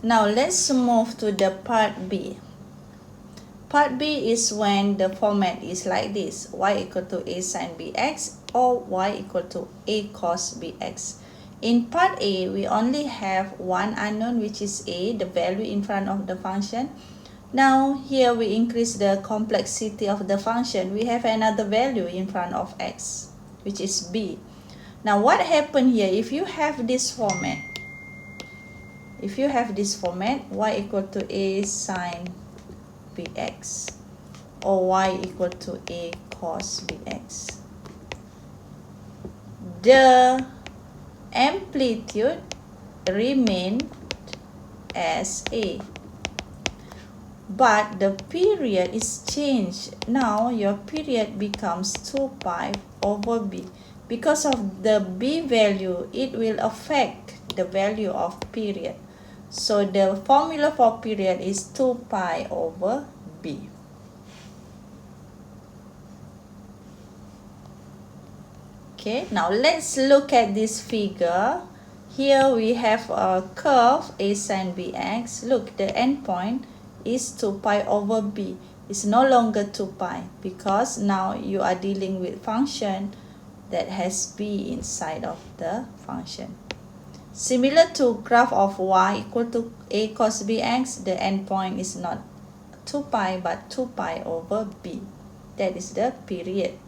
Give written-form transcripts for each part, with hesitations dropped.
Now let's move to the part B. Part B is when the format is like this: y equal to a sin bx or y equal to a cos bx. In part A, we only have one unknown, which is a, the value in front of the function. Now here we increase the complexity of the function. We have another value in front of x, which is b. Now what happened here, if you have this format, y equal to a sin bx or y equal to a cos bx, the amplitude remained as a, but the period is changed. Now your period becomes 2 pi over b. Because of the b value, it will affect the value of period. So the formula for period is 2 pi over b. Okay, now let's look at this figure. Here we have a curve a sin bx. Look, the endpoint is 2 pi over b. It's no longer 2 pi because now you are dealing with function that has b inside of the function. Similar to graph of y equal to a cos bx, the endpoint is not 2 pi but 2 pi over b. That is the period.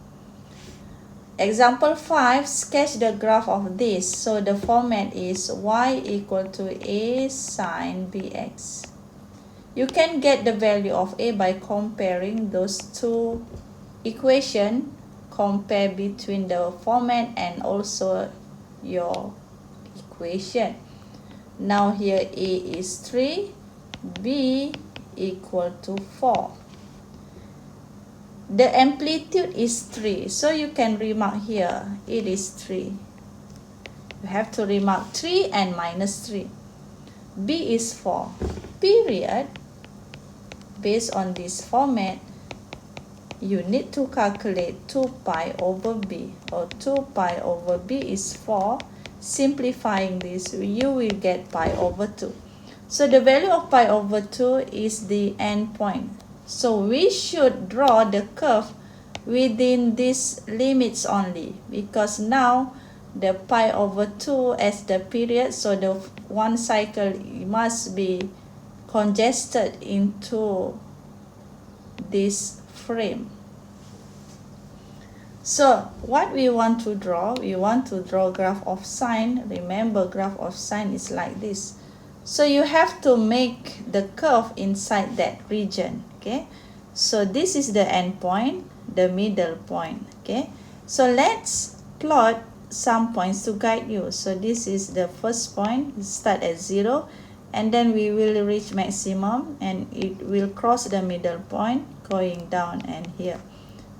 Example 5, sketch the graph of this. So the format is y equal to a sin bx. You can get the value of a by comparing those two equations. Compare between the format and also your equation. Now here a is 3, b equal to 4. The amplitude is 3, so you can remark here it is 3. You have to remark 3 and minus 3. b is 4. Period, based on this format, you need to calculate 2 pi over b, or 2 pi over b is 4. Simplifying this, you will get pi over 2. So the value of pi over 2 is the endpoint. So we should draw the curve within these limits only, because now the pi over 2 as the period, so the one cycle must be congested into this frame. So what we want to draw, graph of sine. Remember, graph of sine is like this. So you have to make the curve inside that region. Okay, so this is the end point, the middle point. Okay, so let's plot some points to guide you. So this is the first point, start at 0, and then we will reach maximum and it will cross the middle point going down and here.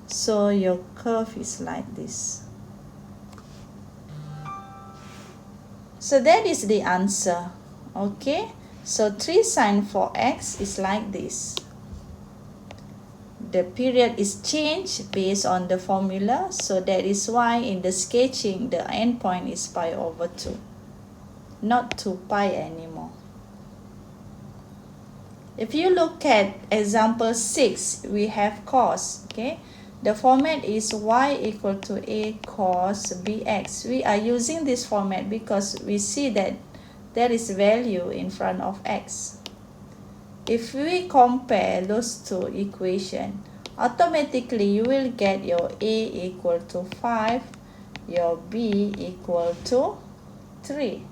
So your curve is like this. So that is the answer. Okay, so 3 sin 4x is like this. The period is changed based on the formula, so that is why in the sketching the endpoint is pi over 2, not 2 pi anymore. If you look at example 6, we have cos. Okay, the format is y equal to a cos bx. We are using this format because we see that there is value in front of x. If we compare those two equations, automatically you will get your a equal to 5, your b equal to 3.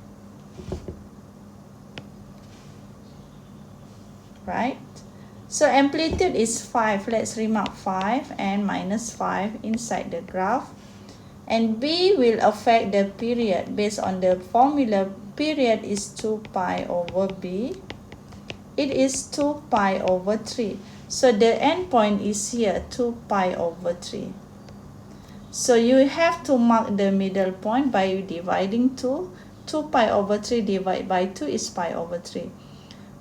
Right? So amplitude is 5. Let's remark 5 and minus 5 inside the graph. And b will affect the period based on the formula. Period is 2 pi over b. It is 2 pi over 3. So the endpoint is here, 2 pi over 3. So you have to mark the middle point by dividing 2. 2 pi over 3 divided by 2 is pi over 3.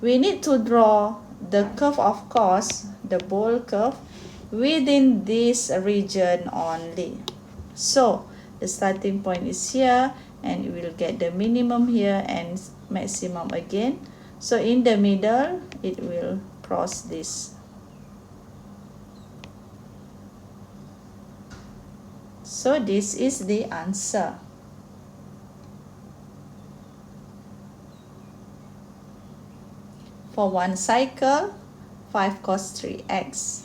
We need to draw the curve of cos, the bold curve, within this region only. So the starting point is here, and you will get the minimum here and maximum again. So in the middle, it will cross this. So this is the answer. For one cycle, 5 cos 3x.